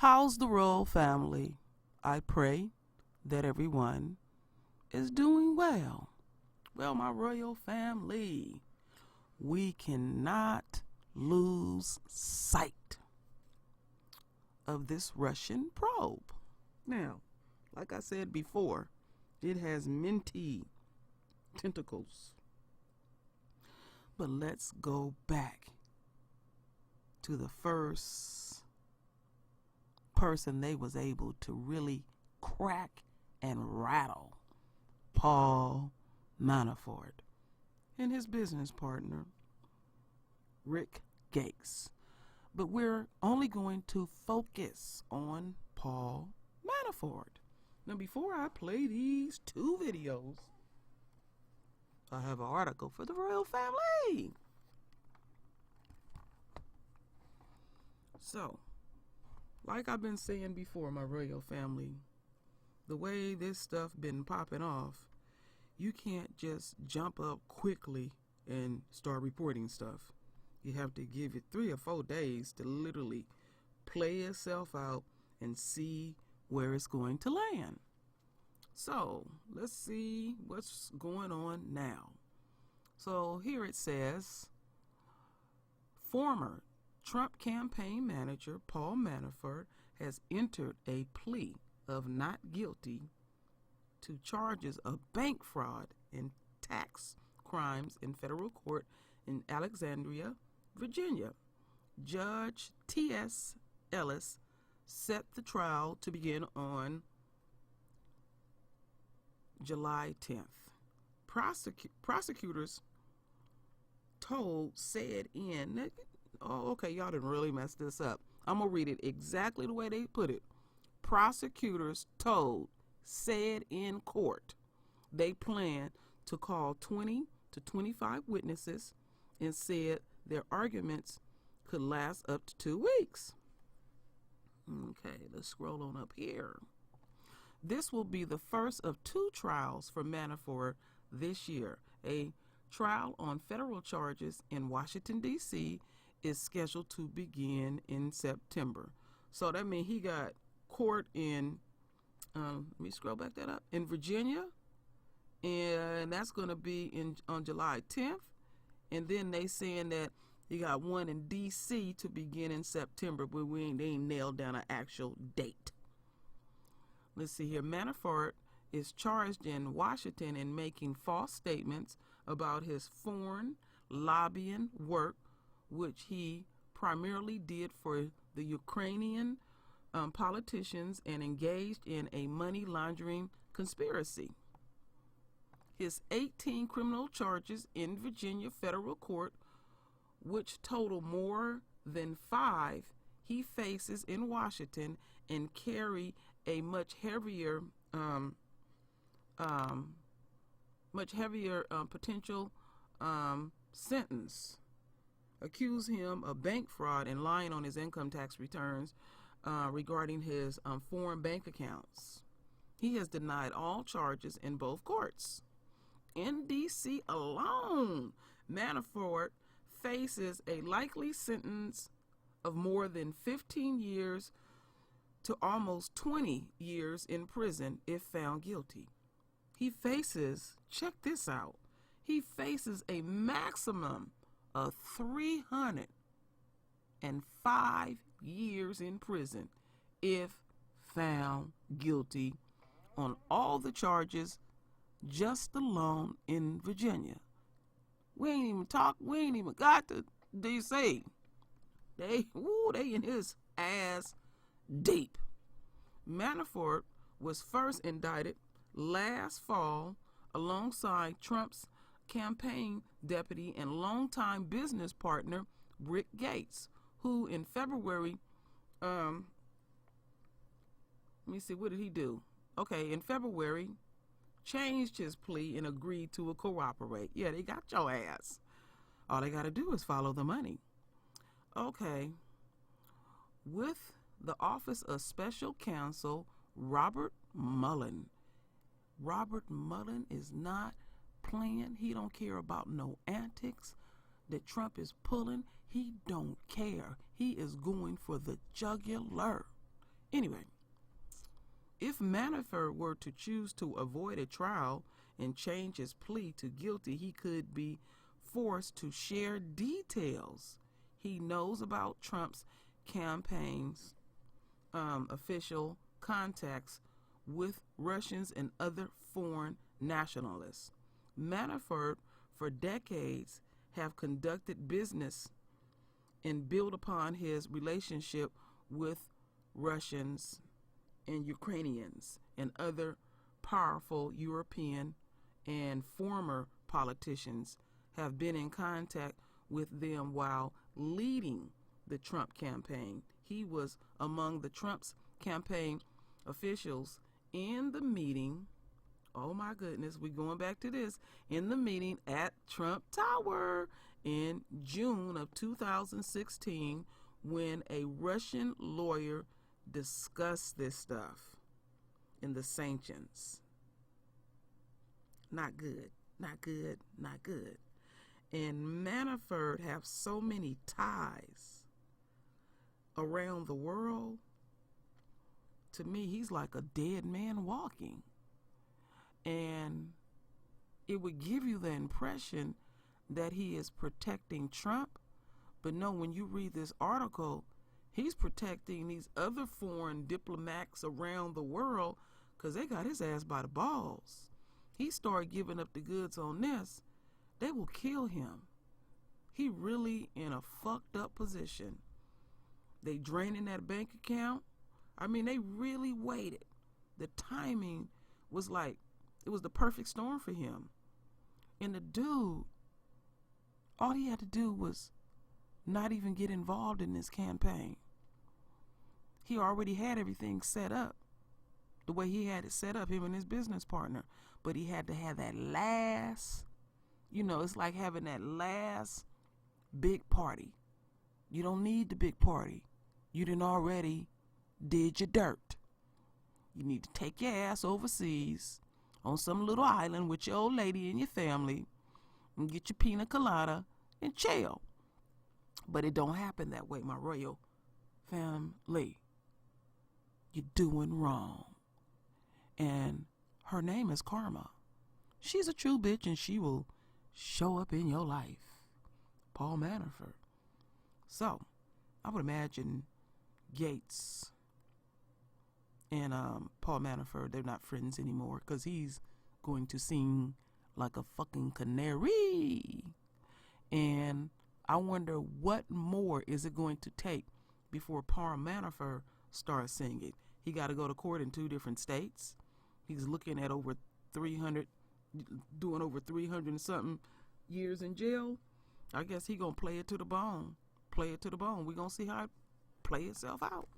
How's the royal family? I pray that everyone is doing well. Well, my royal family, we cannot lose sight of this Russian probe. Now, like I said before, it has minty tentacles. But let's go back to the first person they was able to really crack and rattle, Paul Manafort and his business partner, Rick Gates. But we're only going to focus on Paul Manafort. Now, before I play these two videos, I have an article for the royal family. So, like I've been saying before, my royal family, the way this stuff been popping off, you can't just jump up quickly and start reporting stuff. You have to give it 3 or 4 days to literally play itself out and see where it's going to land. So let's see what's going on now. So here it says, former Trump campaign manager Paul Manafort has entered a plea of not guilty to charges of bank fraud and tax crimes in federal court in Alexandria, Virginia. Judge T.S. Ellis set the trial to begin on July 10th. Prosecutors y'all didn't really mess this up. I'm going to read it exactly the way they put it. Prosecutors said in court they plan to call 20 to 25 witnesses and said their arguments could last up to 2 weeks. Okay, let's scroll on up here. This will be the first of 2 trials for Manafort this year. A trial on federal charges in Washington, D.C. is scheduled to begin in September. So that means he got court in, let me scroll back that up, in Virginia, and that's going to be on July 10th. And then they saying that he got one in D.C. to begin in September, but they ain't nailed down an actual date. Let's see here. Manafort is charged in Washington in making false statements about his foreign lobbying work, which he primarily did for the Ukrainian politicians and engaged in a money laundering conspiracy. His 18 criminal charges in Virginia federal court, which total more than 5 he faces in Washington, and carry a much heavier potential sentence, accuse him of bank fraud and lying on his income tax returns regarding his foreign bank accounts. He has denied all charges in both courts. In D.C. alone, Manafort faces a likely sentence of more than 15 years to almost 20 years in prison if found guilty. He faces, check this out, he faces a maximum of 305 years in prison if found guilty on all the charges just alone in Virginia. We ain't even got to D.C. They in his ass deep. Manafort was first indicted last fall alongside Trump's campaign deputy and longtime business partner Rick Gates, who in February, let me see, what did he do? Okay, in February, changed his plea and agreed to cooperate. Yeah, they got your ass. All they got to do is follow the money. Okay. With the Office of Special Counsel Robert Mueller. Robert Mueller is not playing. He don't care about no antics that Trump is pulling. He don't care. He is going for the jugular. Anyway, if Manafort were to choose to avoid a trial and change his plea to guilty, he could be forced to share details he knows about Trump's campaign's official contacts with Russians and other foreign nationalists. Manafort, for decades, have conducted business and built upon his relationship with Russians and Ukrainians and other powerful European and former politicians, have been in contact with them while leading the Trump campaign. He was among the Trump's campaign officials in the meeting. Oh my goodness, we're going back to this. In the meeting at Trump Tower in June of 2016, when a Russian lawyer discussed this stuff in the sanctions. Not good, not good, not good. And Manafort have so many ties around the world. To me, he's like a dead man walking. And it would give you the impression that he is protecting Trump. But no, when you read this article, he's protecting these other foreign diplomats around the world because they got his ass by the balls. He started giving up the goods on this, they will kill him. He really in a fucked up position. They draining that bank account. I mean, they really waited. The timing was like, it was the perfect storm for him. And the dude, all he had to do was not even get involved in this campaign. He already had everything set up the way he had it set up, him and his business partner. But he had to have that last, it's like having that last big party. You don't need the big party. You done already did your dirt. You need to take your ass overseas on some little island with your old lady and your family and get your pina colada and chill. But it don't happen that way, my royal family. You're doing wrong. And her name is Karma. She's a true bitch and she will show up in your life. Paul Manafort. So, I would imagine Gates and Paul Manafort, they're not friends anymore because he's going to sing like a fucking canary. And I wonder what more is it going to take before Paul Manafort starts singing. He got to go to court in 2 different states. He's looking at over 300, doing over 300 and something years in jail. I guess he gonna play it to the bone. Play it to the bone. We gonna see how it play itself out.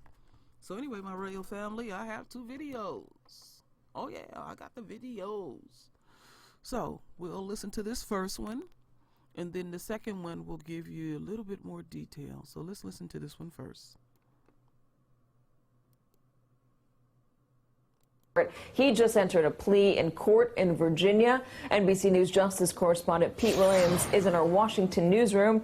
So anyway, my royal family, I have 2 videos. Oh yeah, I got the videos. So we'll listen to this first one, and then the second one will give you a little bit more detail. So let's listen to this one first. He just entered a plea in court in Virginia. NBC News Justice correspondent Pete Williams is in our Washington newsroom.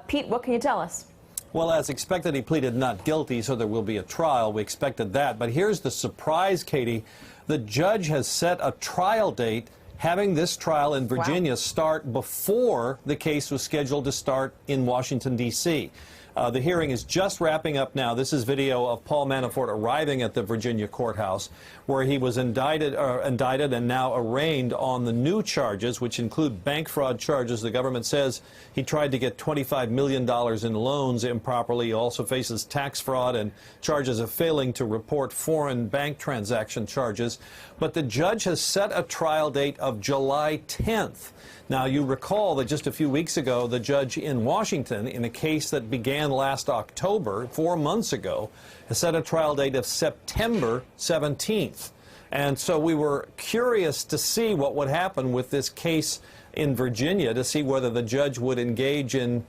Pete, what can you tell us? Well, as expected, he pleaded not guilty, so there will be a trial. We expected that. But here's the surprise, Katie. The judge has set a trial date, having this trial in Virginia start before the case was scheduled to start in Washington, D.C. The hearing is just wrapping up now. This is video of Paul Manafort arriving at the Virginia courthouse, where he was indicted and now arraigned on the new charges, which include bank fraud charges. The government says he tried to get $25 million in loans improperly. He also faces tax fraud and charges of failing to report foreign bank transaction charges. But the judge has set a trial date of July 10th. Now, you recall that just a few weeks ago, the judge in Washington, in a case that began last October, 4 months ago, has set a trial date of September 17th. And so we were curious to see what would happen with this case in Virginia, to see whether the judge would engage in,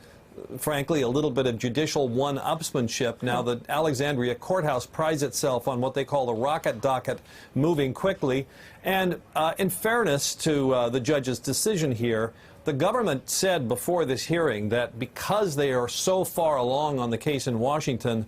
frankly, a little bit of judicial one-upsmanship. Now, the Alexandria courthouse prides itself on what they call the rocket docket, moving quickly. And in fairness to the judge's decision here, the government said before this hearing that because they are so far along on the case in Washington,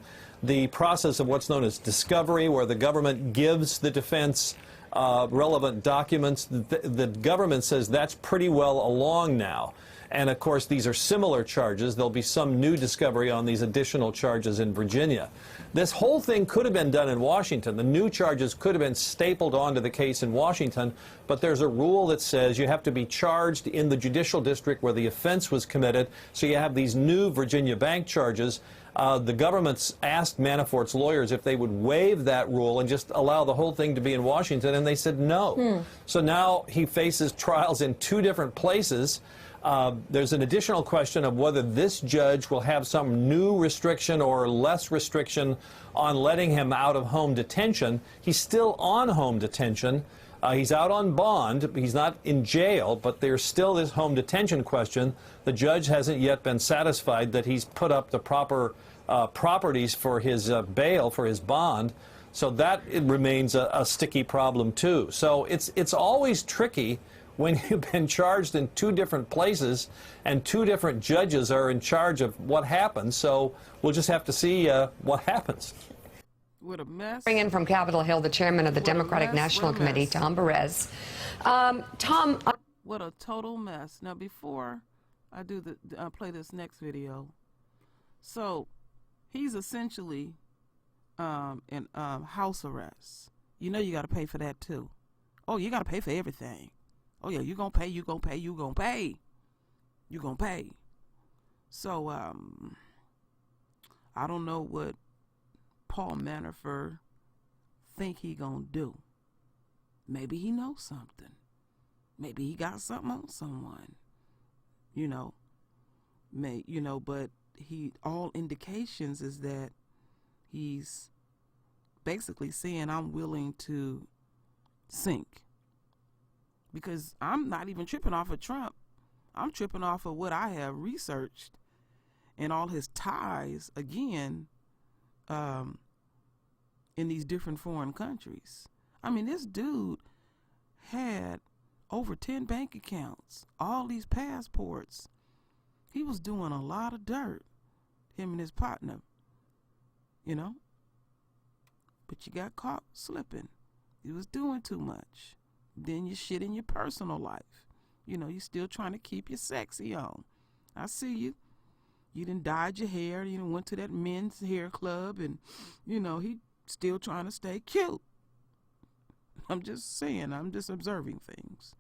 the process of what's known as discovery, where the government gives the defense relevant documents. The government says that's pretty well along now. And of course, these are similar charges. There'll be some new discovery on these additional charges in Virginia. This whole thing could have been done in Washington. The new charges could have been stapled onto the case in Washington, but there's a rule that says you have to be charged in the judicial district where the offense was committed. So you have these new Virginia bank charges. The government's asked Manafort's lawyers if they would waive that rule and just allow the whole thing to be in Washington, and they said no. So now he faces trials in two different places. There's an additional question of whether this judge will have some new restriction or less restriction on letting him out of home detention. He's still on home detention. He's out on bond. He's not in jail, but there's still this home detention question. The judge hasn't yet been satisfied that he's put up the proper properties for his bail, for his bond. So that remains a sticky problem, too. So it's always tricky when you've been charged in two different places and two different judges are in charge of what happens. So we'll just have to see what happens. What a mess. Bring in from Capitol Hill the chairman of the Democratic National Committee, Tom Perez. Tom. What a total mess. Now, before I do play this next video, so he's essentially in house arrest. You know you got to pay for that too. Oh, you got to pay for everything. Oh yeah, you gonna pay. You gonna pay. You gonna pay. You gonna pay. So I don't know what Paul Manafort think he gonna do. Maybe he knows something. Maybe he got something on someone. But all indications is that he's basically saying, I'm willing to sink. Because I'm not even tripping off of Trump. I'm tripping off of what I have researched and all his ties, again, in these different foreign countries. I mean, this dude had over 10 bank accounts, all these passports. He was doing a lot of dirt, him and his partner, But you got caught slipping. He was doing too much. Then you shit in your personal life. You still trying to keep your sexy on. I see you. You done dyed your hair. You done went to that men's hair club. And, he still trying to stay cute. I'm just saying. I'm just observing things.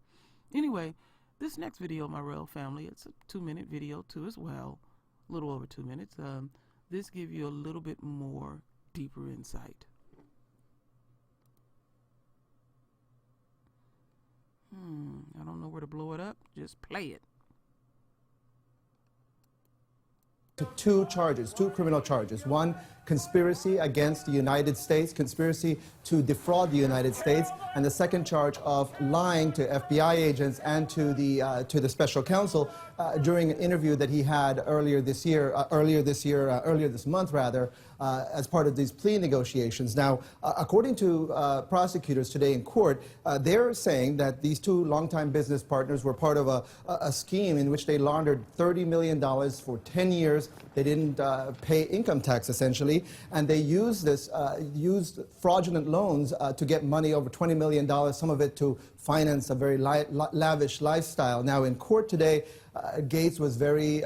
Anyway, this next video, my royal family, it's a 2-minute video too as well. A little over 2 minutes. This gives you a little bit more deeper insight. I don't know where to blow it up. Just play it. Two criminal charges. One, conspiracy against the United States, conspiracy to defraud the United States, and the second charge of lying to FBI agents and to the special counsel during an interview that he had earlier this month, as part of these plea negotiations. Now, according to prosecutors today in court, they're saying that these two longtime business partners were part of a scheme in which they laundered $30 million for 10 years. They didn't pay income tax, essentially, and they used fraudulent loans to get money, over $20 million, some of it to finance a very lavish lifestyle. Now, in court today, Gates was very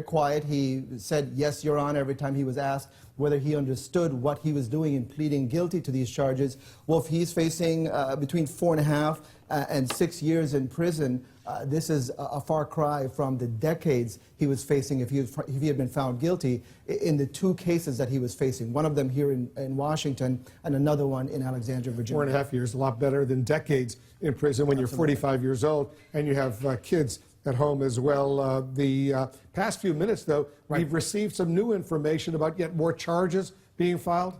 quiet. He said, "Yes, Your Honor," every time he was asked whether he understood what he was doing in pleading guilty to these charges. Well, if he's facing between 4.5 and 6 years in prison, this is a far cry from the decades he was facing if he had been found guilty in the two cases that he was facing. One of them here in Washington and another one in Alexandria, Virginia. 4.5 years, a lot better than decades in prison when you're 45 years old and you have kids at home as well. The past few minutes, though, we've received some new information about yet more charges being filed.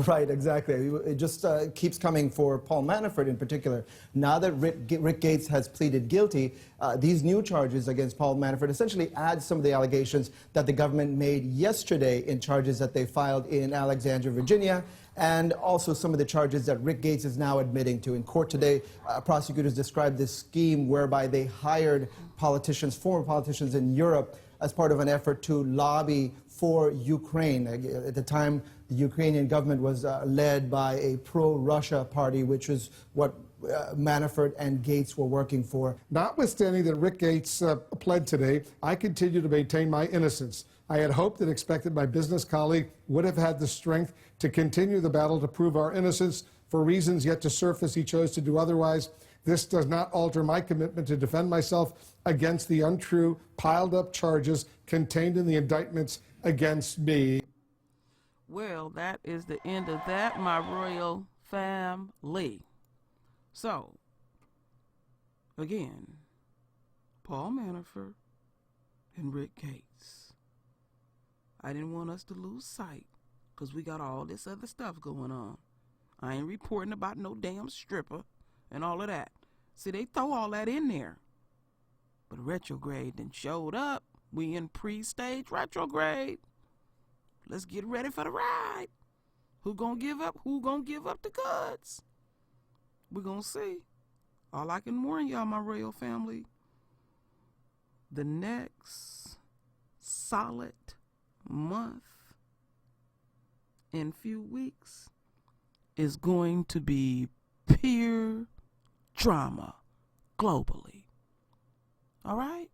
Right, exactly. It just keeps coming for Paul Manafort in particular. Now that Rick Gates has pleaded guilty, these new charges against Paul Manafort essentially add some of the allegations that the government made yesterday in charges that they filed in Alexandria, Virginia, and also some of the charges that Rick Gates is now admitting to. In court today, prosecutors described this scheme whereby they hired politicians, former politicians in Europe, as part of an effort to lobby for Ukraine. At the time, the Ukrainian government was led by a pro-Russia party, which is what Manafort and Gates were working for. Notwithstanding that Rick Gates pled today, I continue to maintain my innocence. I had hoped and expected my business colleague would have had the strength to continue the battle to prove our innocence. For reasons yet to surface, he chose to do otherwise. This does not alter my commitment to defend myself against the untrue, piled-up charges contained in the indictments against me. Well, that is the end of that, my royal family. So, again, Paul Manafort and Rick Gates. I didn't want us to lose sight because we got all this other stuff going on. I ain't reporting about no damn stripper and all of that. See, they throw all that in there. But retrograde then showed up. We in pre-stage retrograde. Let's get ready for the ride. Who gonna give up? Who gonna give up the goods? We're gonna see. All I can warn y'all, my royal family, the next solid month and few weeks is going to be pure drama globally. All right?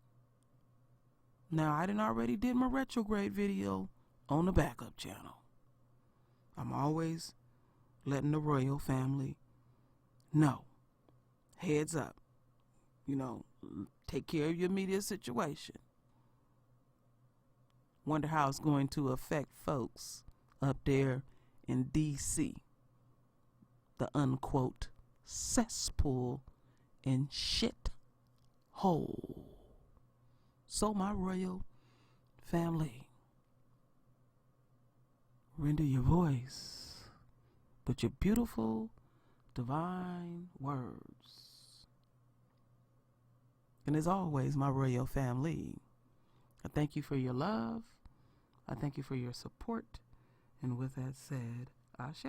Now, I already did my retrograde video on the backup channel. I'm always letting the royal family know. Heads up. You know, take care of your media situation. Wonder how it's going to affect folks up there in D.C., the unquote cesspool and shit hole. So, my royal family, render your voice, but your beautiful, divine words. And as always, my royal family, I thank you for your love. I thank you for your support. And with that said, Ashe.